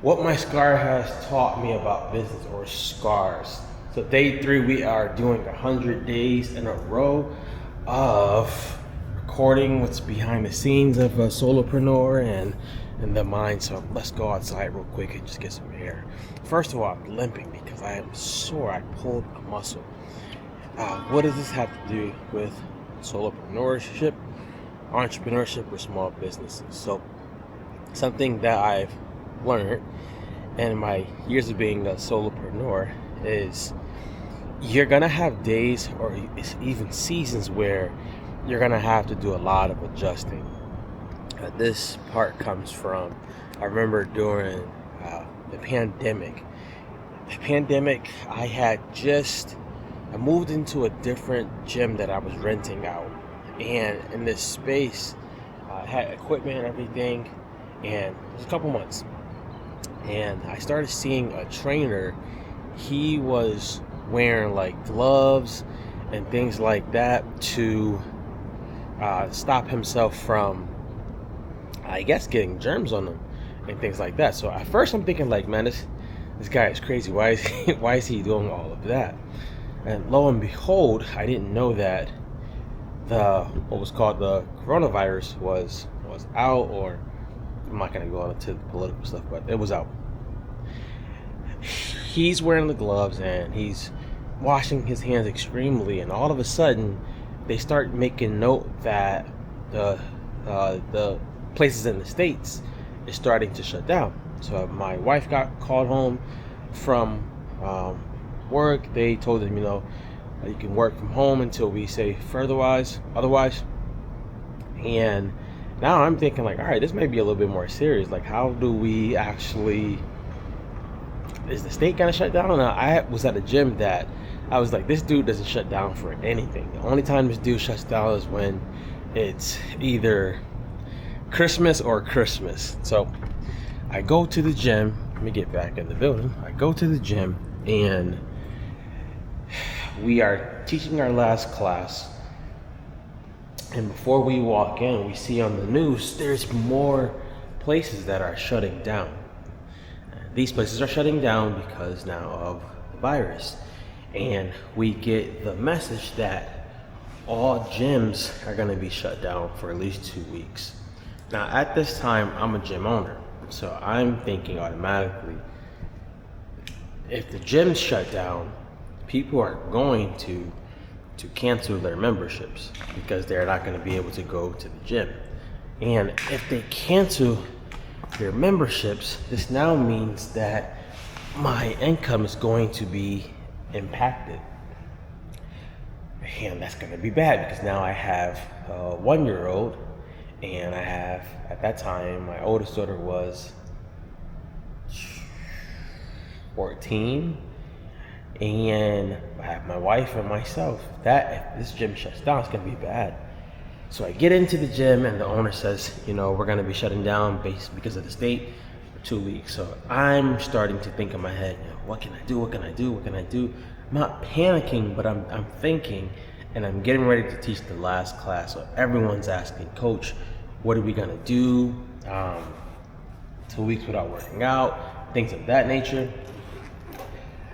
what my scar has taught me about business, or scars. So day 3, we are doing 100 days in a row of recording what's behind the scenes of a solopreneur and the mind. So let's go outside real quick and just get some air. First of all, I'm limping because I am sore. I pulled a muscle. What does this have to do with solopreneurship, entrepreneurship, or small businesses? So something that I've learned in my years of being a solopreneur is you're gonna have days or even seasons where you're gonna have to do a lot of adjusting. This part comes from, I remember during the pandemic. I moved into a different gym that I was renting out, and in this space, I had equipment and everything, and it was a couple months, and I started seeing a trainer. He was wearing like gloves and things like that to stop himself from, I guess, getting germs on him and things like that. So at first I'm thinking like, man, this guy is crazy. Why is he doing all of that? And lo and behold, I didn't know that what was called the coronavirus was out, or I'm not gonna go into the political stuff, but it was out. He's wearing the gloves and he's washing his hands extremely, and all of a sudden they start making note that the places in the States is starting to shut down. So my wife got called home from work. They told him, you can work from home until we say otherwise. And now I'm thinking like, all right, this may be a little bit more serious. Like, how do we actually, is the state gonna shut down? And I was at a gym that I was like, this dude doesn't shut down for anything. The only time this dude shuts down is when it's either Christmas or Christmas. So I go to the gym. Let me get back in the building. I go to the gym and we are teaching our last class. And before we walk in, we see on the news there's more places that are shutting down. These places are shutting down because now of the virus. And we get the message that all gyms are going to be shut down for at least 2 weeks. Now, at this time, I'm a gym owner, so I'm thinking automatically, if the gyms shut down, people are going to cancel their memberships because they're not going to be able to go to the gym. And if they cancel their memberships, this now means that my income is going to be impacted. And that's going to be bad because now I have a 1-year-old, and I have, at that time, my oldest daughter was 14, and I have my wife and myself. That if this gym shuts down, it's going to be bad. So I get into the gym and the owner says, we're going to be shutting down because of the state for 2 weeks. So I'm starting to think in my head, what can I do? I'm not panicking, but I'm thinking, and I'm getting ready to teach the last class. So everyone's asking, Coach, what are we going to do? 2 weeks without working out, things of that nature.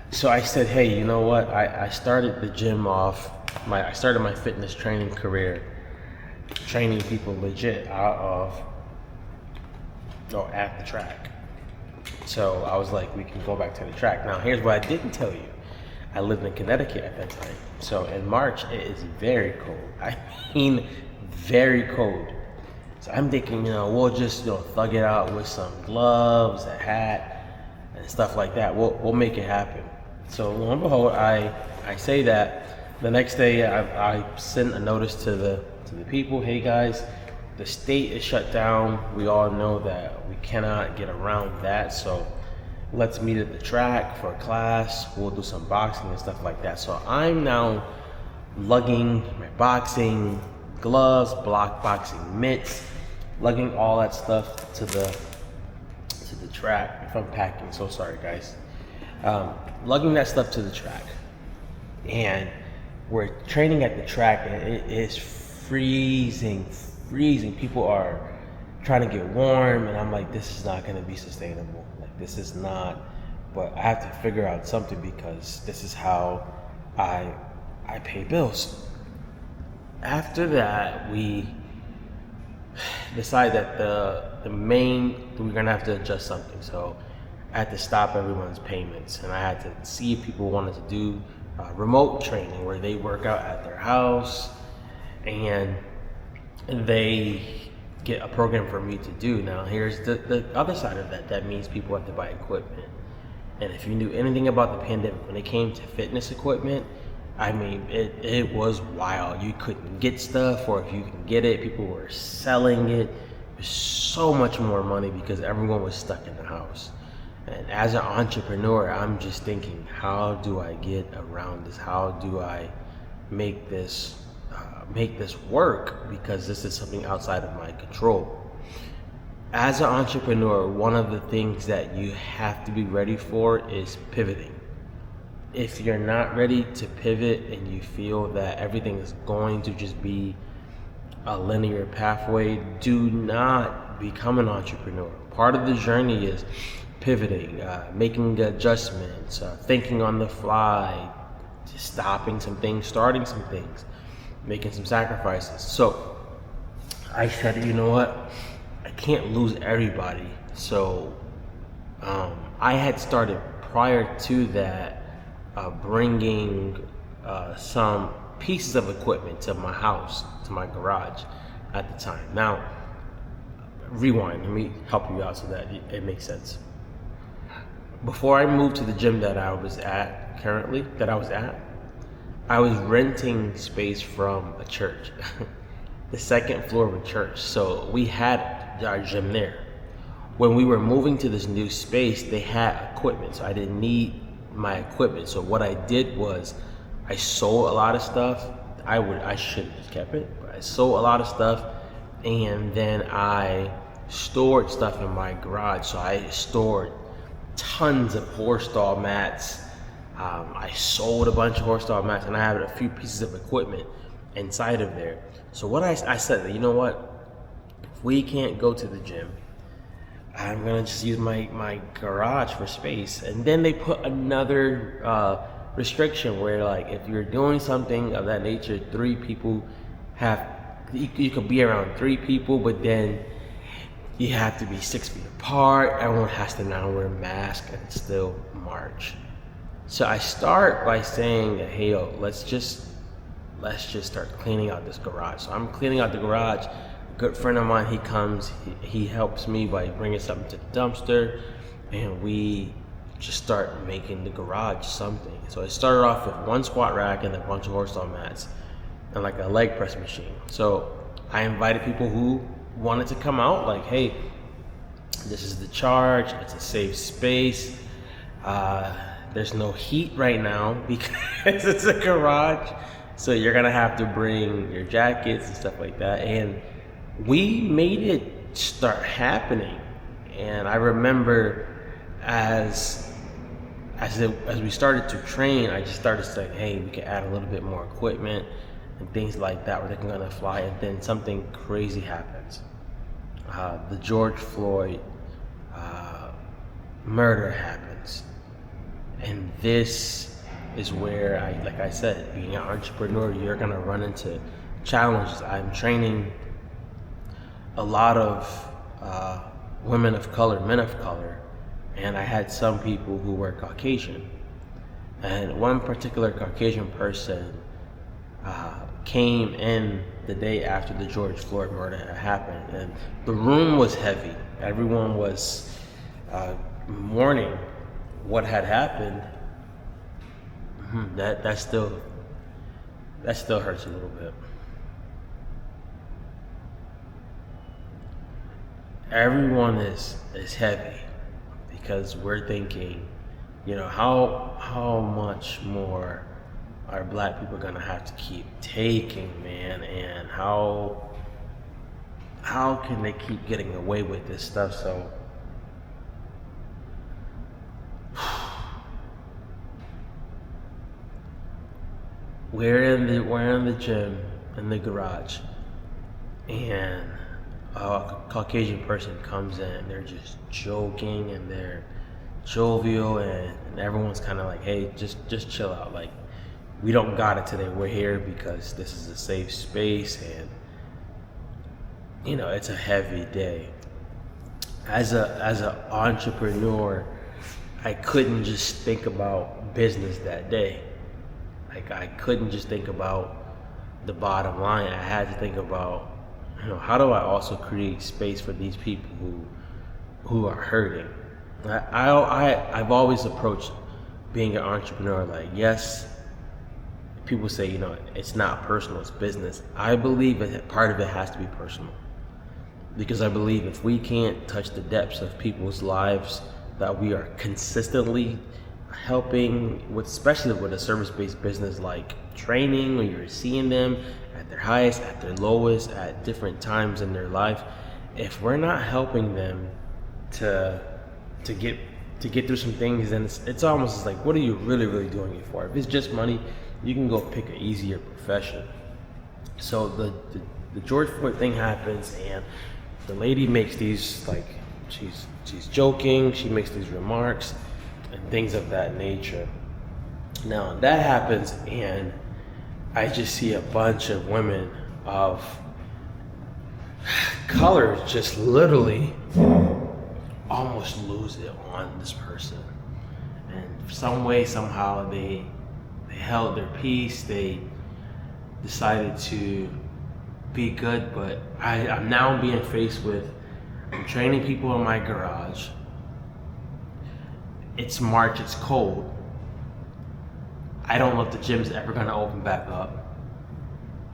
So I said, hey, you know what? I started the gym off, I started my fitness training career training people legit at the track. So I was like, we can go back to the track. Now, here's what I didn't tell you. I lived in Connecticut at that time. So in March, it is very cold. I mean, very cold. So I'm thinking, we'll just, thug it out with some gloves, a hat, and stuff like that. We'll make it happen. So lo and behold, I say that. The next day, I sent a notice to the people, hey guys, the state is shut down. We all know that we cannot get around that. So let's meet at the track for a class. We'll do some boxing and stuff like that. So I'm now lugging my boxing gloves, block boxing mitts, lugging all that stuff to the track. If I'm packing, so sorry guys. Lugging that stuff to the track, and we're training at the track, and it is freezing. People are trying to get warm, and I'm like, this is not going to be sustainable. Like, this is not. But I have to figure out something because this is how I pay bills. After that, we decided that we're gonna have to adjust something. So I had to stop everyone's payments, and I had to see if people wanted to do remote training where they work out at their house and they get a program for me to do. Now here's the other side of that. That means people have to buy equipment. And if you knew anything about the pandemic, when it came to fitness equipment, I mean, it was wild. You couldn't get stuff, or if you can get it, people were selling it. There's so much more money because everyone was stuck in the house. And as an entrepreneur, I'm just thinking, how do I get around this? How do I make this work? Because this is something outside of my control. As an entrepreneur, one of the things that you have to be ready for is pivoting. If you're not ready to pivot and you feel that everything is going to just be a linear pathway, do not become an entrepreneur. Part of the journey is pivoting, making adjustments, thinking on the fly, stopping some things, starting some things, making some sacrifices. So I said, you know what? I can't lose everybody. So I had started prior to that bringing some pieces of equipment to my house, to my garage at the time. Now, rewind, let me help you out so that it makes sense. Before I moved to the gym that I was at currently, I was renting space from a church, the second floor of a church. So we had our gym there. When we were moving to this new space, they had equipment, so I didn't need my equipment. So what I did was I sold a lot of stuff. I should have just kept it, but I sold a lot of stuff, and then I stored stuff in my garage. So I stored tons of horse stall mats. I sold a bunch of horse stall mats, and I had a few pieces of equipment inside of there. So what I said, you know what? If we can't go to the gym, I'm gonna just use my garage for space. And then they put another restriction where, like, if you're doing something of that nature, you could be around 3 people, but then you have to be 6 feet apart. Everyone has to now wear a mask and still march. So I start by saying that, hey, yo, let's just start cleaning out this garage. So I'm cleaning out the garage. A good friend of mine, he comes, he helps me by bringing something to the dumpster, and we just start making the garage something. So I started off with 1 squat rack and a bunch of horse stall mats and like a leg press machine. So I invited people who wanted to come out, like, hey, this is the charge, it's a safe space. There's no heat right now because it's a garage, so you're gonna have to bring your jackets and stuff like that. And we made it start happening. And I remember as we started to train, I just started saying, hey, we can add a little bit more equipment and things like that where they can gonna fly. And then something crazy happens. The George Floyd murder happens. And this is where like I said, being an entrepreneur, you're gonna run into challenges. I'm training a lot of women of color, men of color, and I had some people who were Caucasian. And one particular Caucasian person came in the day after the George Floyd murder had happened, and the room was heavy. Everyone was mourning what had happened. That still hurts a little bit. Everyone is heavy because we're thinking, you know, how much more are black people gonna have to keep taking, man, and how can they keep getting away with this stuff? So we're in the gym in the garage, and a Caucasian person comes in and they're just joking and they're jovial, and everyone's kind of like, hey, just chill out. Like, we don't got it today. We're here because this is a safe space, and it's a heavy day. As an entrepreneur, I couldn't just think about business that day. Like, I couldn't just think about the bottom line. I had to think about, how do I also create space for these people who are hurting. I've always approached being an entrepreneur like, yes, people say, it's not personal, it's business. I believe that part of it has to be personal, because I believe if we can't touch the depths of people's lives that we are consistently helping with, especially with a service-based business like training, when you're seeing them at their highest, at their lowest, at different times in their life, if we're not helping them to get through some things, then it's almost like, what are you really doing it for? If it's just money, you can go pick an easier profession. So the George Floyd thing happens, and the lady makes these, like, she's joking, she makes these remarks and things of that nature. Now that happens, and I just see a bunch of women of color just literally almost lose it on this person. And some way, somehow, they held their peace. They decided to be good, but I'm now being faced with, I'm training people in my garage. It's March, it's cold. I don't know if the gym's ever gonna open back up.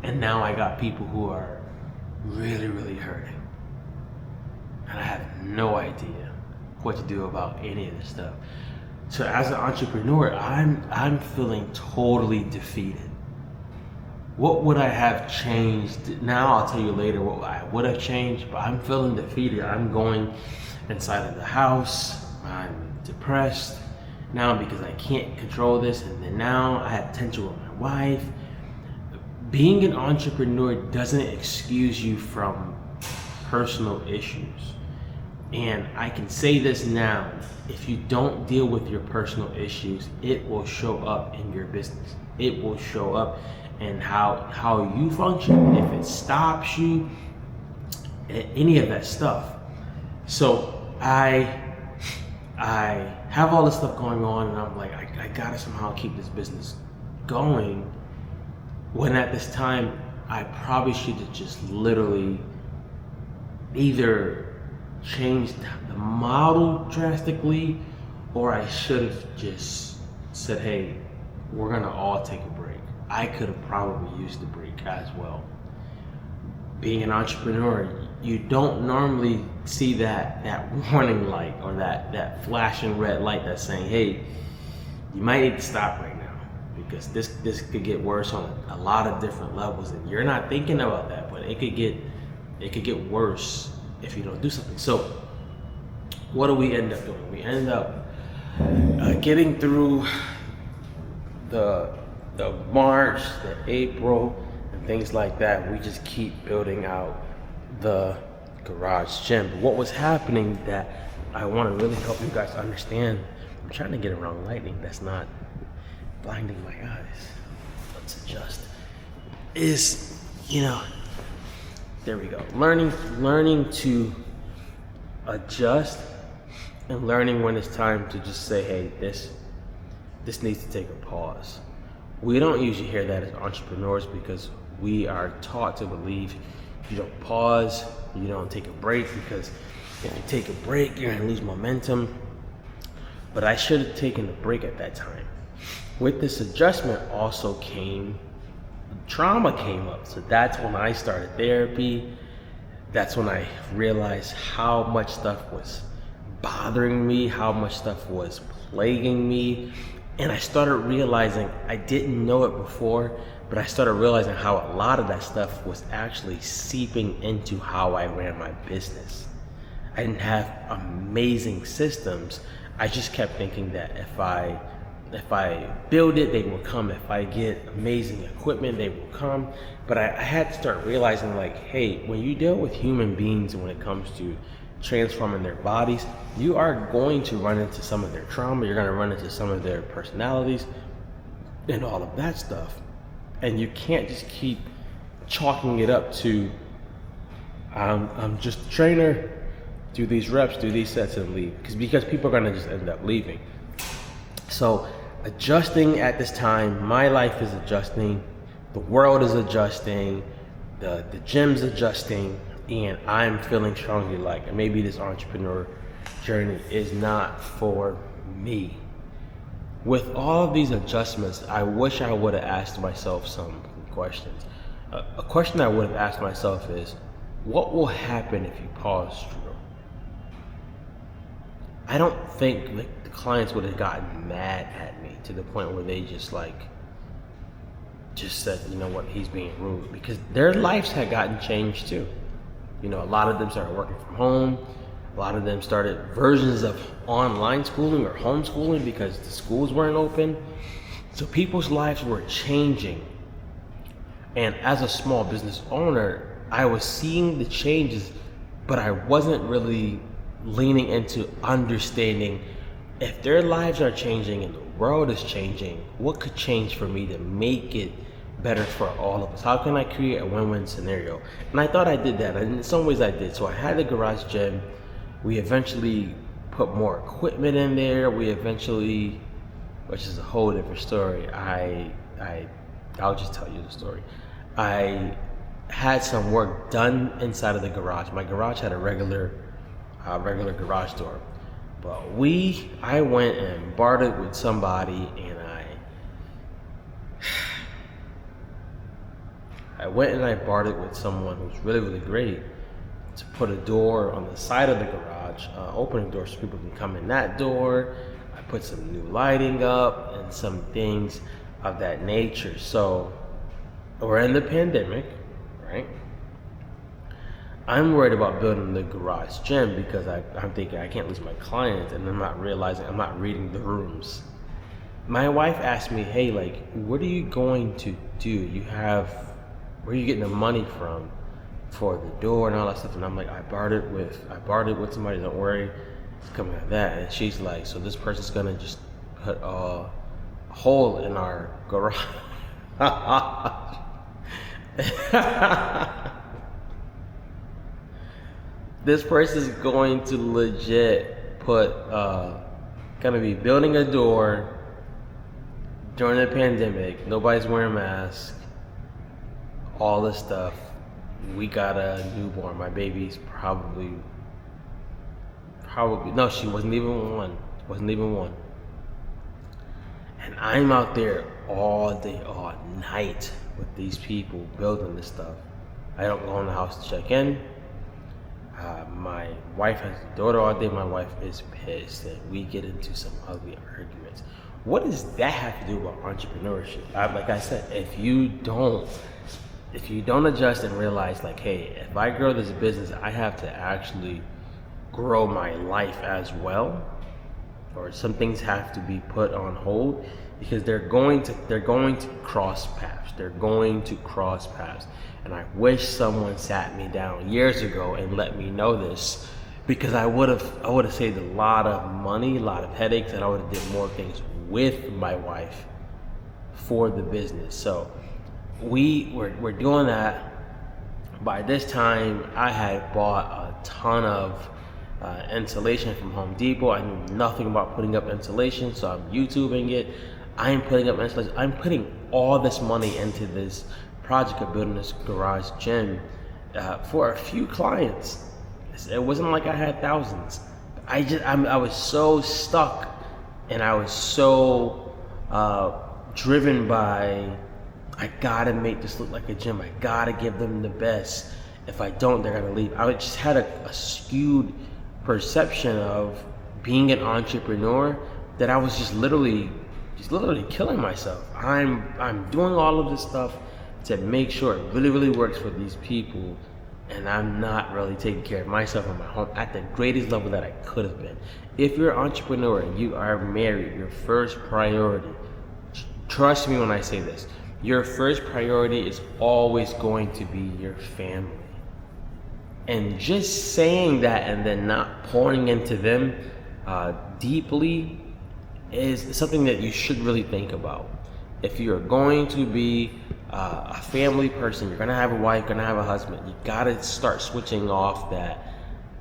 And now I got people who are really hurting. And I have no idea what to do about any of this stuff. So as an entrepreneur, I'm feeling totally defeated. What would I have changed? Now I'll tell you later what I would have changed, but I'm feeling defeated. I'm going inside of the house. I'm depressed now because I can't control this, and then now I have tension with my wife. Being an entrepreneur doesn't excuse you from personal issues. And I can say this now, if you don't deal with your personal issues, it will show up in your business. It will show up in how you function, if it stops you, any of that stuff. So I have all this stuff going on, and I'm like, I gotta somehow keep this business going, when at this time, I probably should have just literally either changed the model drastically, or I should have just said, hey, we're gonna all take a break. I could have probably used the break as well. Being an entrepreneur, you don't normally see that warning light, or that flashing red light that's saying, hey, you might need to stop right now, because this could get worse on a lot of different levels, and you're not thinking about that, but it could get worse if you don't do something. So what do we end up doing? We end up getting through the March, the April, and things like that. We just keep building out the garage gym. But what was happening that I want to really help you guys understand, I'm trying to get around lighting that's not blinding my eyes. Let's adjust. Is, there we go. Learning to adjust, and learning when it's time to just say, hey, this needs to take a pause. We don't usually hear that as entrepreneurs, because we are taught to believe you don't pause, you don't take a break, because if you take a break, you're gonna lose momentum. But I should have taken a break at that time. With this adjustment also came trauma came up. So that's when I started therapy. That's when I realized how much stuff was bothering me, how much stuff was plaguing me. And I started realizing, I didn't know it before, but I started realizing how a lot of that stuff was actually seeping into how I ran my business. I didn't have amazing systems. I just kept thinking that if I If I build it, they will come. If I get amazing equipment, they will come. But I had to start realizing, like, hey, when you deal with human beings when it comes to transforming their bodies, you are going to run into some of their trauma. You're going to run into some of their personalities and all of that stuff. And you can't just keep chalking it up to, I'm just a trainer, do these reps, do these sets, and leave. Because people are going to just end up leaving. So adjusting at this time, my life is adjusting, the world is adjusting, the gym's adjusting, and I'm feeling strongly like maybe this entrepreneur journey is not for me. With all of these adjustments, I wish I would have asked myself some questions. A question I would have asked myself is, what will happen if you pause through? I don't think like the clients would have gotten mad at me to the point where they just said, you know what, he's being rude, because their lives had gotten changed too. You know, a lot of them started working from home. A lot of them started versions of online schooling or homeschooling because the schools weren't open. So people's lives were changing. And as a small business owner, I was seeing the changes, but I wasn't really leaning into understanding if their lives are changing and the world is changing, what could change for me to make it better for all of us? How can I create a win-win scenario? And I thought I did that, and in some ways I did. So I had the garage gym. We eventually put more equipment in there. We eventually, which is a whole different story. I'll just tell you the story. I had some work done inside of the garage. My garage had a regular garage door, but I went and bartered with somebody, and I went and I bartered with someone who's really, really great to put a door on the side of the garage, opening door so people can come in that door. I put some new lighting up and some things of that nature. So we're in the pandemic, right? I'm worried about building the garage gym because I'm thinking I can't lose my clients, and I'm not realizing I'm not reading the rooms. My wife asked me, hey, like, what are you going to do? Where are you getting the money from for the door and all that stuff? And I'm like, I bartered with somebody, don't worry, it's coming out of that. And she's like, so this person's gonna just put a hole in our garage. This person's going to legit gonna be building a door during the pandemic. Nobody's wearing masks, all this stuff. We got a newborn. My baby's probably, no, she wasn't even one. And I'm out there all day, all night with these people building this stuff. I don't go in the house to check in. My wife has a daughter all day. My wife is pissed, and we get into some ugly arguments. What does that have to do about entrepreneurship? Like I said, if you don't adjust and realize, like, hey, if I grow this business, I have to actually grow my life as well, or some things have to be put on hold, because they're going to cross paths. They're going to cross paths. And I wish someone sat me down years ago and let me know this, because I would have saved a lot of money, a lot of headaches, and I would have did more things with my wife for the business. So we're doing that. By this time, I had bought a ton of insulation from Home Depot. I knew nothing about putting up insulation, so I'm YouTubing it. I'm putting up insulation. I'm putting all this money into this project of building this garage gym for a few clients. It wasn't like I had thousands. I was so stuck, and I was so driven by, I gotta make this look like a gym. I gotta give them the best. If I don't, they're gonna leave. I just had a skewed perception of being an entrepreneur that I was just literally killing myself. I'm doing all of this stuff to make sure it really, really works for these people and I'm not really taking care of myself and my home at the greatest level that I could have been. If you're an entrepreneur and you are married, your first priority, trust me when I say this, your first priority is always going to be your family. And just saying that and then not pouring into them deeply is something that you should really think about. If you're going to be a family person, you're gonna have a wife, gonna have a husband, you gotta start switching off that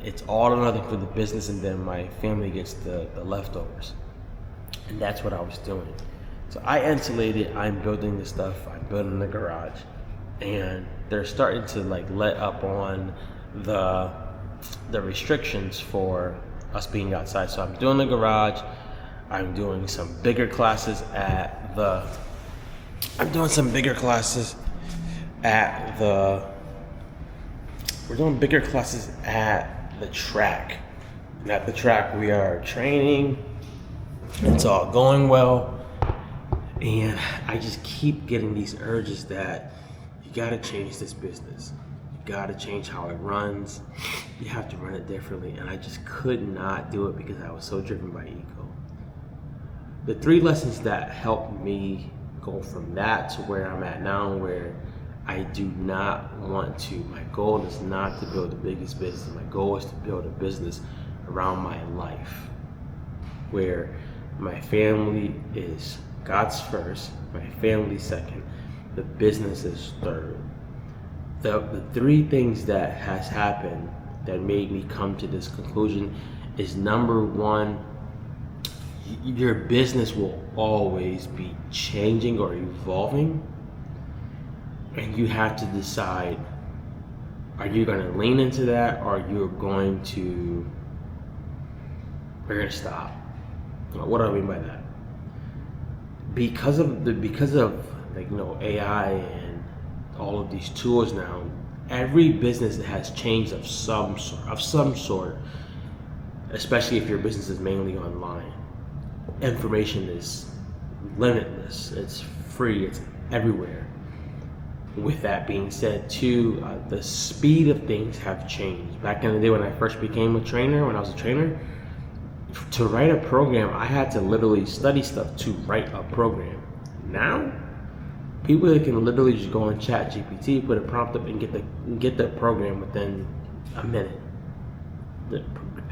it's all or nothing for the business and then my family gets the leftovers. And that's what I was doing. So I insulated, I'm building this stuff, I'm building the garage, and they're starting to like let up on the restrictions for us being outside. So I'm doing the garage, I'm doing some bigger classes at the we're doing bigger classes at the track. And at the track we are training. It's all going well. And I just keep getting these urges that you gotta change this business. You gotta change how it runs. You have to run it differently. And I just could not do it because I was so driven by ego. The 3 lessons that helped me go from that to where I'm at now, where I do not want to, my goal is not to build the biggest business. My goal is to build a business around my life, where my family is God's first, my family second, the business is third. The 3 things that has happened that made me come to this conclusion is, number 1, your business will always be changing or evolving, and you have to decide, are you going to lean into that, or you're going to stop? What do I mean by that? Because of like, AI and all of these tools now, every business has changed of some sort, especially if your business is mainly online. Information is limitless, it's free, it's everywhere. With that being said too, the speed of things have changed. Back in the day when I first became a trainer, when I was a trainer, to write a program, I had to literally study stuff to write a program. Now, people that can literally just go on Chat GPT, put a prompt up, and get the program within a minute.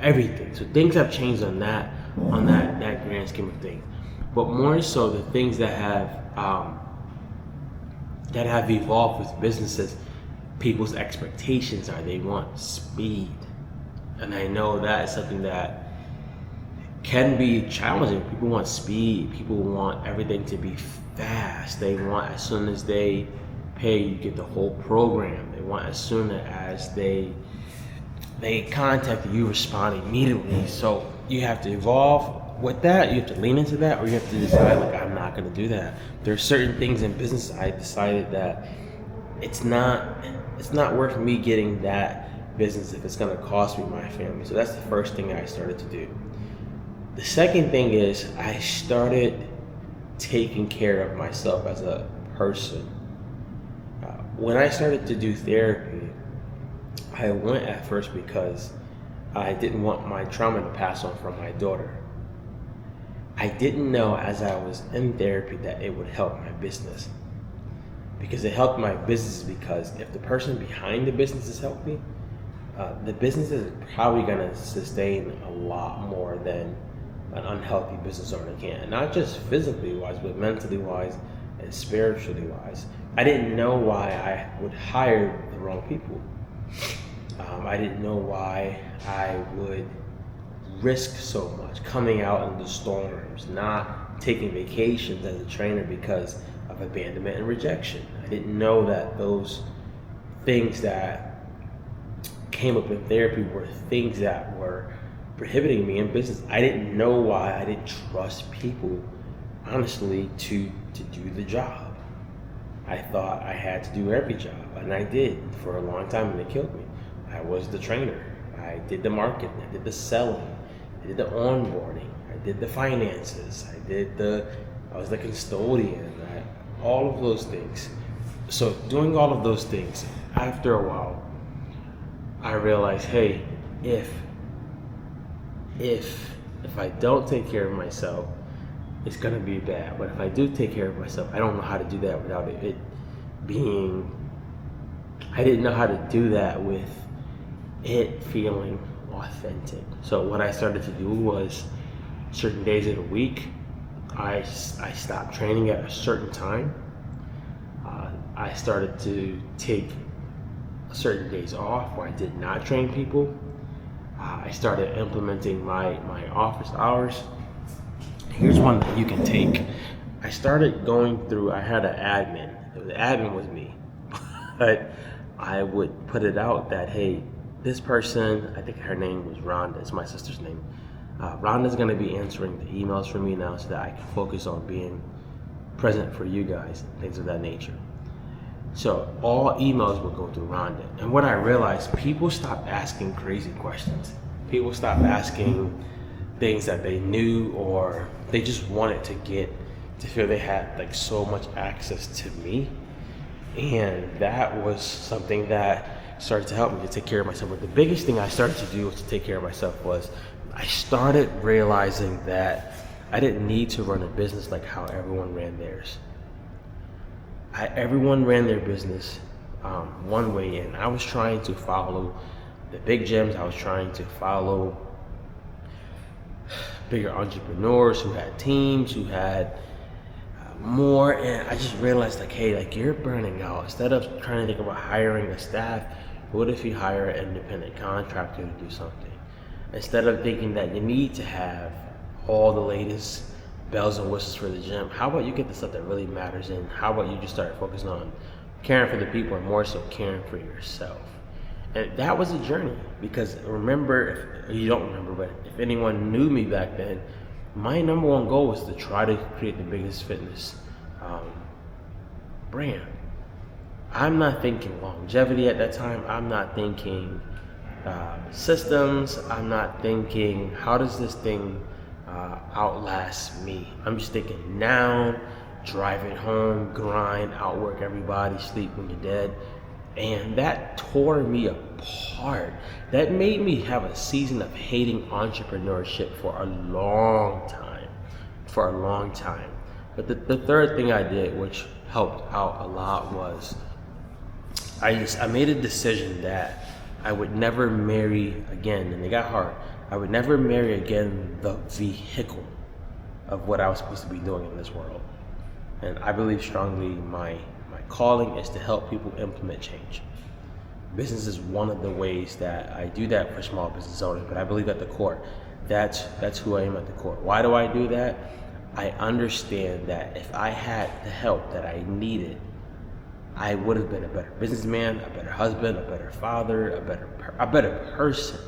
Everything. So things have changed on that grand scheme of things. But more so, the things that have evolved with businesses, people's expectations are they want speed, and I know that is something that can be challenging. People want speed. People want everything to be fast. They want, as soon as they pay, you get the whole program. They want, as soon as they contact you, respond immediately. So you have to evolve with that. You have to lean into that, or you have to decide, like, I'm not going to do that. There are certain things in business I decided that it's not worth me getting that business if it's going to cost me my family. So that's the first thing I started to do. The second thing is I started taking care of myself as a person. When I started to do therapy, I went at first because I didn't want my trauma to pass on from my daughter. I didn't know as I was in therapy that it would help my business. Because it helped my business, because if the person behind the business is healthy, the business is probably going to sustain a lot more than an unhealthy business owner can. And not just physically wise, but mentally wise and spiritually wise. I didn't know why I would hire the wrong people. I didn't know why I would risk so much, coming out in the storms, not taking vacations as a trainer because of abandonment and rejection. I didn't know that those things that came up in therapy were things that were prohibiting me in business. I didn't know why I didn't trust people, honestly, to do the job. I thought I had to do every job, and I did for a long time, and it killed me. I was the trainer. I did the marketing. I did the selling. I did the onboarding. I did the finances. I was the custodian. All of those things. So doing all of those things, after a while, I realized, hey, if if I don't take care of myself, it's gonna be bad. But if I do take care of myself, I don't know how to do that without it being. I didn't know how to do that with it feeling authentic. So what I started to do was, certain days of the week, I stopped training at a certain time. I started to take certain days off where I did not train people. I started implementing my office hours. Here's one that you can take. I started going through, I had an admin. The admin was me. But I would put it out that, hey, this person, I think her name was Rhonda, it's my sister's name. Rhonda's gonna be answering the emails for me now so that I can focus on being present for you guys, things of that nature. So all emails will go through Rhonda. And what I realized, people stopped asking crazy questions. People stopped asking things that they knew, or they just wanted to feel they had like so much access to me. And that was something that started to help me to take care of myself. But the biggest thing I started to do to take care of myself was, I started realizing that I didn't need to run a business like how everyone ran theirs. Everyone ran their business one way, and I was trying to follow the big gems. I was trying to follow bigger entrepreneurs who had teams, who had more, and I just realized, like, hey, like, you're burning out. Instead of trying to think about hiring a staff, what if you hire an independent contractor to do something? Instead of thinking that you need to have all the latest bells and whistles for the gym, how about you get the stuff that really matters, and how about you just start focusing on caring for the people, and more so caring for yourself? And that was a journey, because remember, if you don't remember, but if anyone knew me back then, my number one goal was to try to create the biggest fitness brand. I'm not thinking longevity at that time. I'm not thinking systems. I'm not thinking, how does this thing outlast me? I'm just thinking now, drive it home, grind, outwork everybody, sleep when you're dead. And that tore me apart. That made me have a season of hating entrepreneurship for a long time. But the third thing I did, which helped out a lot, was I made a decision that I would never marry again, and it got hard. I would never marry again the vehicle of what I was supposed to be doing in this world. And I believe strongly my calling is to help people implement change. Business is one of the ways that I do that for small business owners, but I believe at the core, that's who I am at the core. Why do I do that? I understand that if I had the help that I needed, I would have been a better businessman, a better husband, a better father, a better person.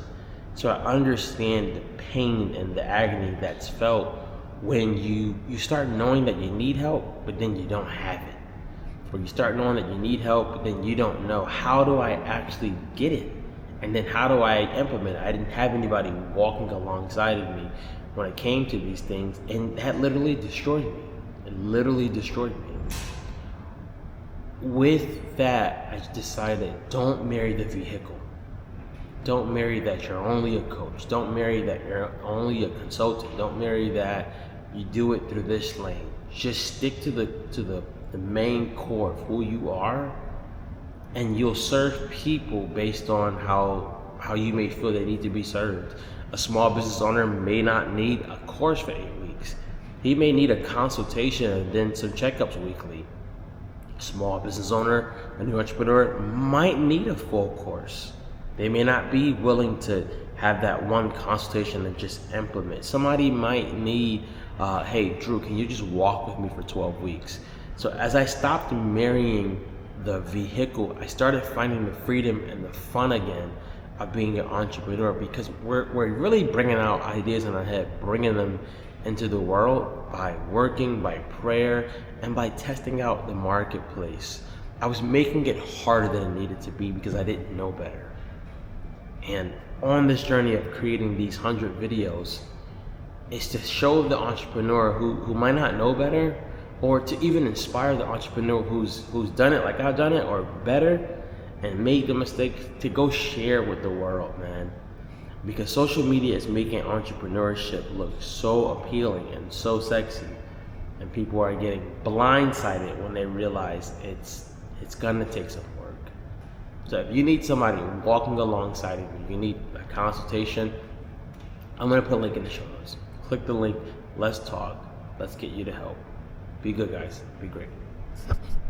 So I understand the pain and the agony that's felt when you start knowing that you need help, but then you don't have it. Or you start knowing that you need help, but then you don't know, how do I actually get it? And then how do I implement it? I didn't have anybody walking alongside of me when it came to these things, and that literally destroyed me. It literally destroyed me. With that, I decided, don't marry the vehicle. Don't marry that you're only a coach. Don't marry that you're only a consultant. Don't marry that you do it through this lane. Just stick to the main core of who you are, and you'll serve people based on how you may feel they need to be served. A small business owner may not need a course for 8 weeks. He may need a consultation and then some checkups weekly. A small business owner, a new entrepreneur, might need a full course. They may not be willing to have that one consultation and just implement. Somebody might need, hey, Drew, can you just walk with me for 12 weeks? So as I stopped marrying the vehicle, I started finding the freedom and the fun again of being an entrepreneur, because we're really bringing out ideas in our head, bringing them into the world by working, by prayer, and by testing out the marketplace. I was making it harder than it needed to be because I didn't know better. And on this journey of creating these 100 videos, is to show the entrepreneur who might not know better, or to even inspire the entrepreneur who's done it like I've done it or better, and made the mistake, to go share with the world, man. Because social media is making entrepreneurship look so appealing and so sexy, and people are getting blindsided when they realize it's gonna take some work. So if you need somebody walking alongside of you, you need a consultation, I'm gonna put a link in the show notes. Click the link, let's talk, let's get you to help. Be good, guys, be great.